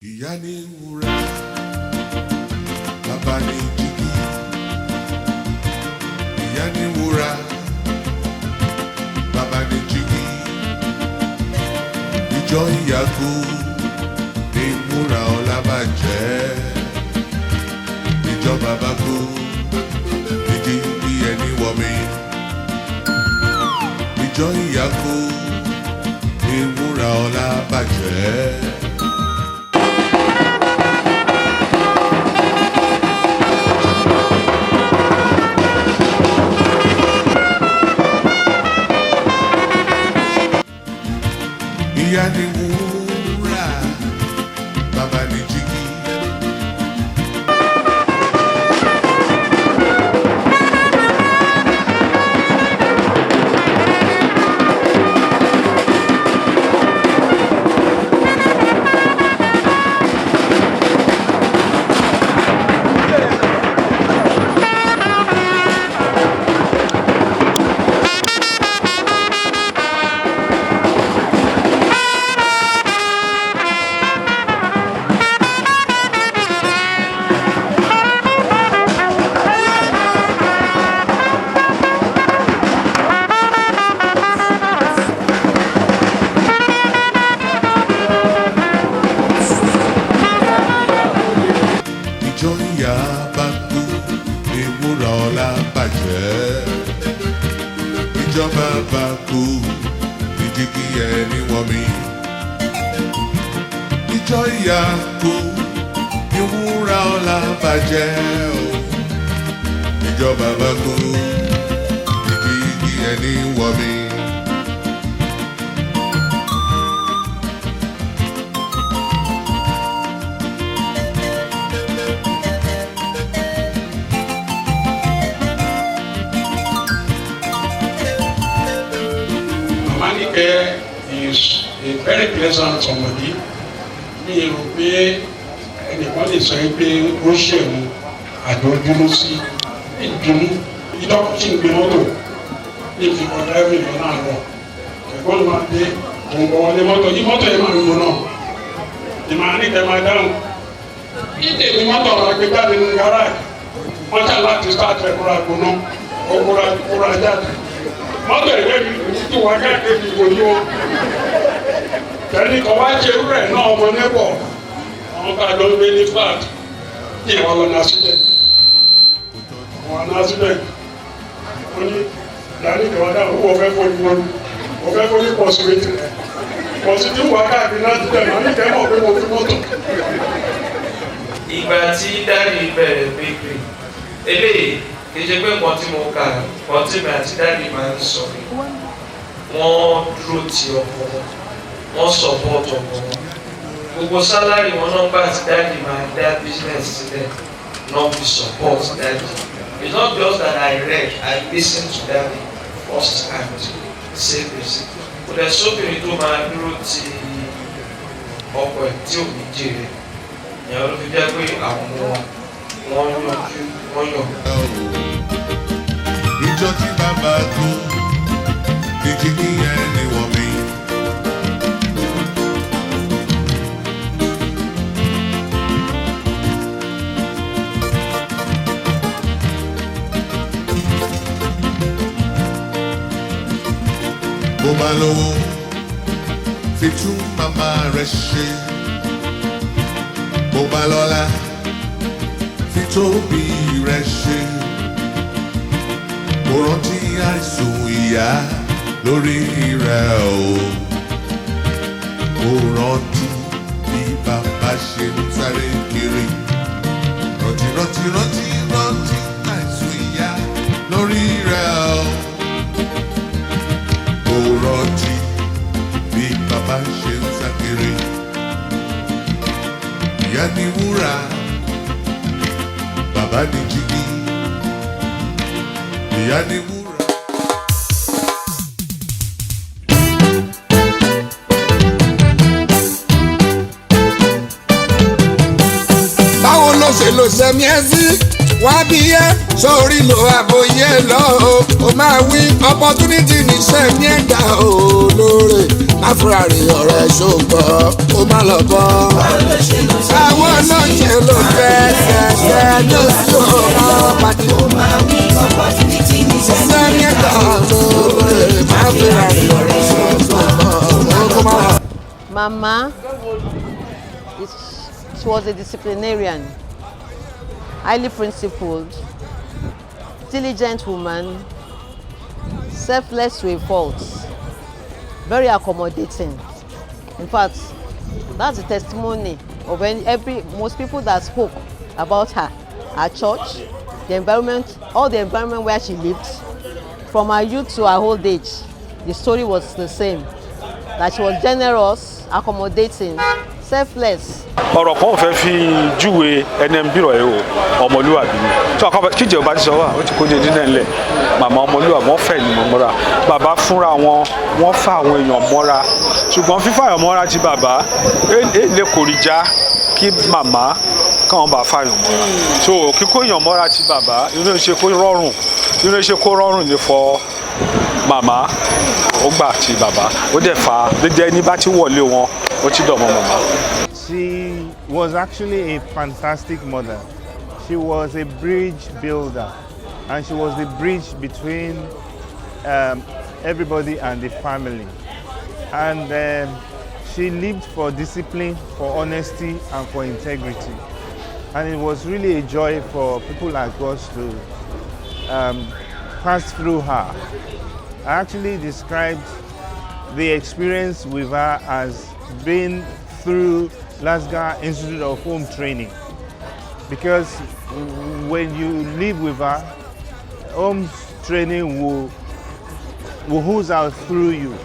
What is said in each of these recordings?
Ìyá ni wúrà, bàbá ni jígí. Ìyá ni wúrà, bàbá ni jígí. Ìjọ ìyàgò ni wúrà ọlá bàjẹ́. Ìjọ bàbá kú ni jígí ẹni wọ̀ mí. Ìjọ ìyàgò ni wúrà ọlá bàjẹ́. Ìyá ni wúrà, bàbá ni jígí. Ìjọ ìyá bá kú ni wúrà ọlá bàjẹ́. Ìjọ bàbá kú ni jígí ẹni wọ̀ mí. Ìjọ ìyá kú ni wúrà ọlá bàjẹ́. Ìjọ bàbá kú ni jígí ẹni wọ̀ mí. Amanike is a very pleasant somebody. Mi rò pé ẹnìkan lè sọ pé ó ṣèwọ̀n àjọjúmọ́ sí ìdùnnú. Ìjọba tí ń gbé mọ́tò ní ìfikọ̀ dáìbì lọ náà lọ. Ẹ̀gbọ́n mi máa dé òǹkọ̀ wọlé mọ́tò yìí mọ́tò yẹn máa ń gbóná. Ìmọ̀ ní kẹ́ máa dáhùn. Ìdè ní mọ́tò máa gbé jáde nínú gáràjì. Wọ́n ṣà láti start ẹ̀ kóra gbóná. Ó kóra jáde. Mọ́tò ìwé mi tí wọ́n káàkiri mi kò ní wọn. Tẹ̀lé kan wá ṣe rẹ̀ náà ọmọ nẹ́bọ̀. Àwọn ká ló ń gbé ní flat. Ní ìwọ lọ náà síbẹ̀. Àwọn náà síbẹ̀. Wọ́n ní ìdáni ìjọba dáhùn owó ọ̀fẹ́ fún ìwọ́n. Ọ̀fẹ́ fún ìpọ̀sí méjì rẹ̀. Pọ̀sí tí wọ́n káàkiri náà síbẹ̀ náà ní kẹ́mọ̀ pé mo fi mọ́tò. Ìgbà tí dáàdi bẹ̀rẹ̀ bakery, eléyìí kì í ṣe pé nǹkan tí mo kà nǹkan tí mi àti dáàdi máa ń sọ ni wọ́n dúró ti ọkọ wọn wọ́n support ọkọ wọn gbogbo sálárì wọn náà gbà tí dáàdi máa dá business sílẹ̀ náà fi support dáàdi. It's not just that I read, I listened to dáàdi first hand say this. Kò dẹ̀ sóbìnrin tó máa dúró ti ọkọ ẹ̀ tí ò ní jèrè ìyàwó ló fi jẹ́ pé àwọn wọn yanjú wọ́n yàn. Ìjọ tí bàbá kú ni jígí ẹni wọ̀ mí. Bó bá lówó fi tún màmá rẹ̀ ṣe. Bó bá lọ́lá fi tóbi rẹ̀ ṣe. Mo rántí àìsùn ìyá lórí rẹ̀ o. Mo rántí bí bàbá ṣe ń sáré kiri. Rántí àìsùn ìyá lórí rẹ̀ o. Mo rántí bí bàbá ṣe ń sá kiri. Ìyá ni wúrà, bàbá ni jígí. Ìyá ni wúrà. Báwo ló ṣe mí ẹ́ sí? wá bí yẹ sórí lo àbòyẹ lọ o máa wí opportunity níṣẹ́ ní ẹ̀dá olóore Afúrárì ọ̀rẹ́ ṣògbọ́, ó má lọ bọ́. Àwọn náà ṣe ló fẹ́ ṣẹ̀ṣẹ̀ ní oṣù ọmọ pàdé. Sẹ́ni kan ló lè má fúrárì ọ̀rẹ́ ṣògbọ́, ó má lọ. Mama, she was a disciplinarian, highly principled, diligent woman, selfless to a fault, very accommodating. In fact, that's the testimony of most people that spoke about her church, the environment, all the environment where she lived, from her youth to her old age. The story was the same, that she was generous, accommodating, selfless. ọ̀rọ̀ kan ò fẹ́ fi júwe ẹni ń bírọ̀ ẹ̀ o ọmọlúwàbí ni tí ọkọ kíjẹ ọba ti sọ wà ó ti kó jẹjẹ náà lẹ̀ màmá ọmọlúwàbí wọ́n fẹ́ ìyìnbọn mọ́ra bàbá fúnra wọn wọ́n fa àwọn èèyàn mọ́ra ṣùgbọ́n fífàyàn mọ́ra ti bàbá lè kórìíjà kí màmá káwọn bá fàyàn mọ́ra so kíkó èèyàn mọ́ra ti bàbá inú iṣẹ́ kó rọrùn ní fọ màmá ó gbà ti bàbá ó dẹ̀ fa dédé ní bá ti wọlé wọn ó ti dọ̀mọ́ màmá. She was actually a fantastic mother. She was a bridge builder, and she was the bridge between everybody and the family. And she lived for discipline, for honesty, and for integrity. And it was really a joy for people like us to pass through her. I actually described the experience with her as being through LASGA Institute of Home Training, because when you live with her, home training will ooze out through you.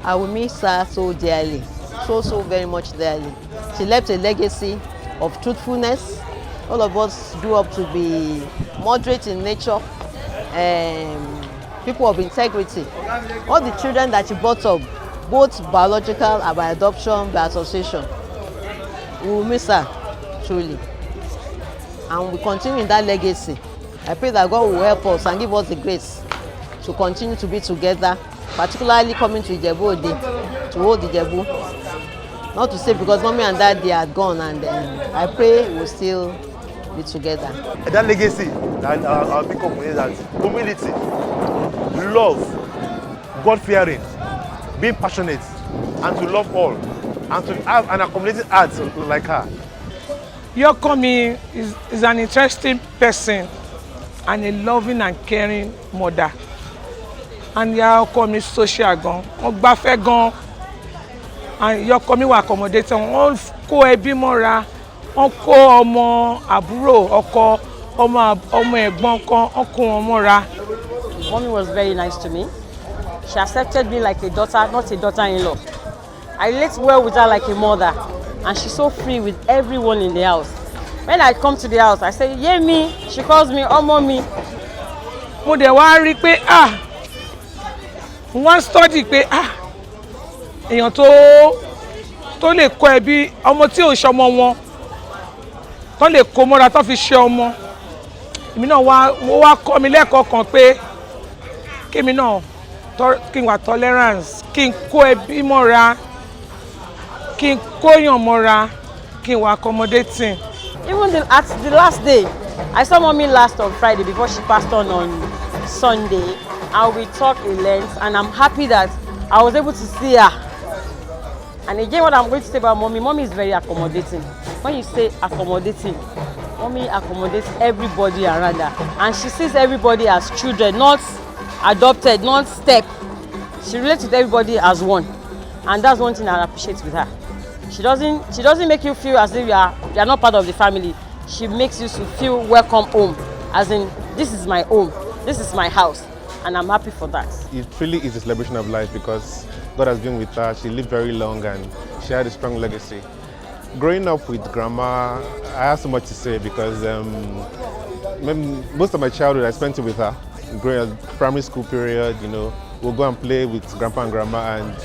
I will miss her so dearly, so very much dearly. She left a legacy of truthfulness. All of us grew up to be moderate in nature, people of integrity. All the children that she brought up, both biological and by adoption, by association, we will miss her truly, and we continue in that legacy. I pray that God will help us and give us the grace to continue to be together, particularly coming to Ijebu Ode, to hold Ijebu. Not to say because mommy and daddy are gone, and I pray we'll still be together. That legacy that our big company is that humility, love, God-fearing, being passionate, and to love all, and to have an accommodating heart like her. Yokomi is an interesting person and a loving and caring mother. And Yokomi is social gan, wọ́n gbafẹ́ gan, and Yokomi wà accommodating, wọ́n kó ẹbí mọ́ra, wọ́n kó ọmọ àbúrò ọkọ, ọmọ ẹ̀gbọ́n kan, wọ́n kó wọn mọ́ra. Mommy was very nice to me. She accepted me like a daughter, not a daughter-in-law. I relate well with her like a mother, and she's so free with everyone in the house. When I come to the house, I say, Yemi. She calls me Omo mi. Mo dẹ̀ wá rí pé wọ́n study pé èèyàn tó lè kọ́ ẹbí ọmọ tí ò ṣọmọ wọn tó lè kó mọ́ra tó fi ṣe ọmọ. Èmi náà wá kọ́ mi lẹ́kọ̀ọ́ kan pé kémi náà kí n wà tolerance, kí n kó ẹbí mọ́ra, kí n kóyàn mọ́ra, kí n wà accommodating. Even at the last day, I saw mommy last on Friday before she passed on Sunday, and we talked a length, and I'm happy that I was able to see her. And again, what I'm going to say about mommy is very accommodating. When you say accommodating, mommy accommodates everybody around her, and she sees everybody as children, not adopted, not step. She relates with everybody as one, and that's one thing I appreciate with her. She doesn't make you feel as if you are not part of the family. She makes you to feel welcome home, as in this is my home, this is my house, and I'm happy for that. It really is a celebration of life because God has been with her. She lived very long and she had a strong legacy. Growing up with grandma, I have so much to say because most of my childhood I spent it with her. Growing up, primary school period, we'll go and play with grandpa and grandma, and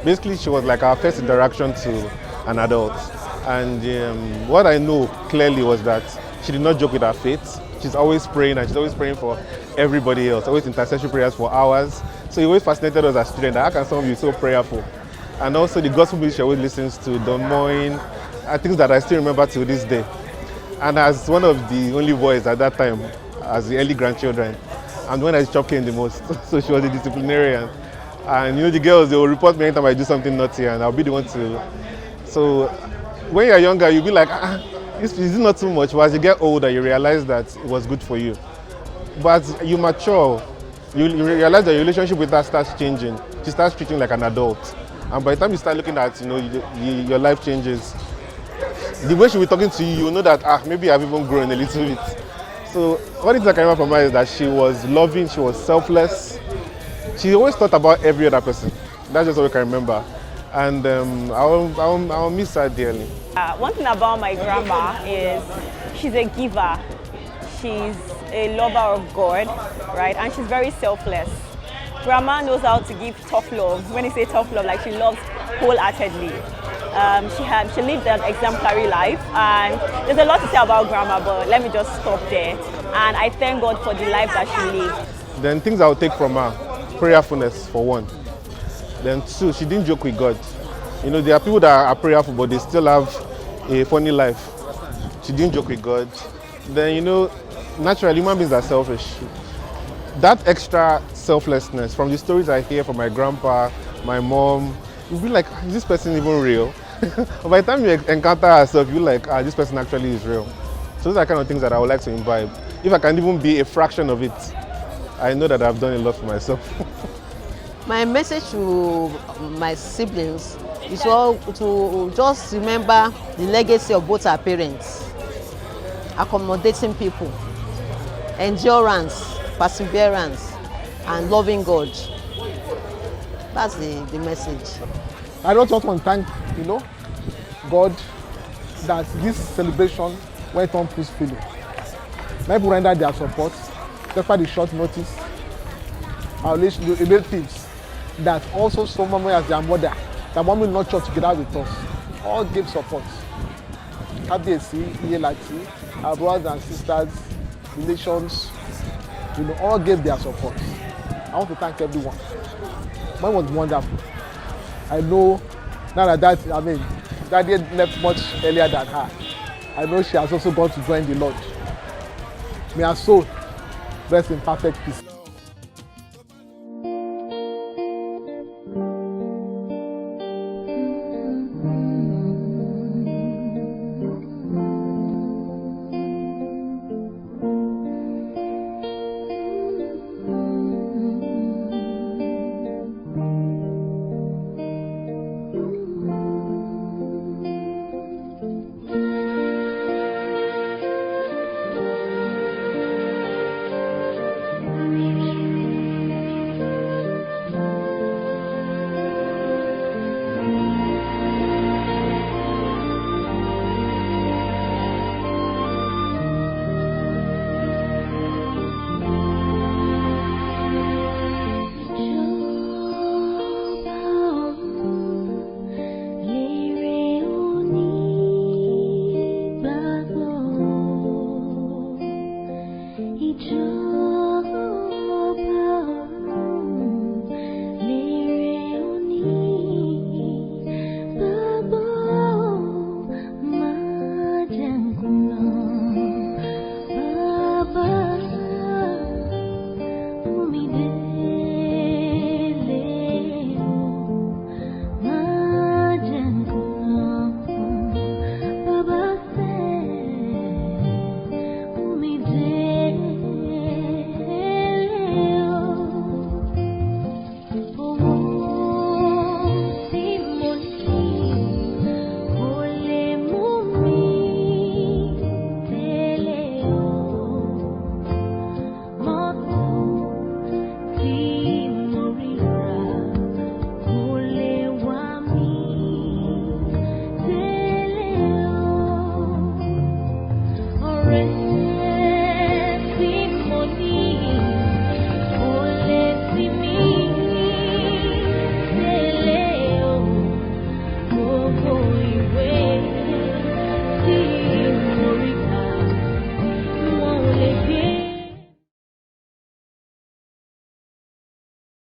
basically she was like our first interaction to an adult. And what I know clearly was that she did not joke with her faith. She's always praying, and she's always praying for everybody else, always intercessory prayers for hours. So it always fascinated us as students. How can someone be so prayerful? and also the gospel music she always listens to, Don Moen, things that I still remember till this day. And as one of the only boys at that time, as the early grandchildren, and when I chopped in the most, so she was a disciplinarian. And the girls, they will report me anytime I do something naughty, and I'll be the one to. So when you're younger, you'll be like, is not too much. But as you get older, you realize that it was good for you. But as you mature, you realize that your relationship with her starts changing. She starts treating like an adult. And by the time you start looking at, your life changes, the way she'll be talking to you, you'll know that, maybe I've even grown a little bit. So one thing I can remember from her is that she was loving, she was selfless. She always thought about every other person. That's just what I can remember. And I'll miss her dearly. One thing about my grandma is she's a giver. She's a lover of God, right? And she's very selfless. Grandma knows how to give tough love. When you say tough love, like she loves wholeheartedly. She lived an exemplary life, and there's a lot to say about grandma, but let me just stop there. And I thank God for the life that she lived. Then things I would take from her, prayerfulness for one. Then two, she didn't joke with God. There are people that are prayerful, but they still have a funny life. She didn't joke with God. Then, naturally, human beings are selfish. That extra selflessness, from the stories I hear from my grandpa, my mom, you'll be like, is this person even real? By the time you encounter herself, you're like, this person actually is real. So those are kind of things that I would like to imbibe. If I can even be a fraction of it, I know that I've done a lot for myself. My message to my siblings is to just remember the legacy of both our parents. Accommodating people, endurance, perseverance, and loving God. That's the message. I just want to thank, God that this celebration went on peacefully. Many people rendered their support, despite the short notice. Our relatives that also saw mommy as their mother, that mommy not church together with us, all gave support. KBC, ELAT, our brothers and sisters, relations, all gave their support. I want to thank everyone. Mine was wonderful. I know now that Daddy left much earlier than her. I know she has also gone to join the Lord. May her soul rest in perfect peace.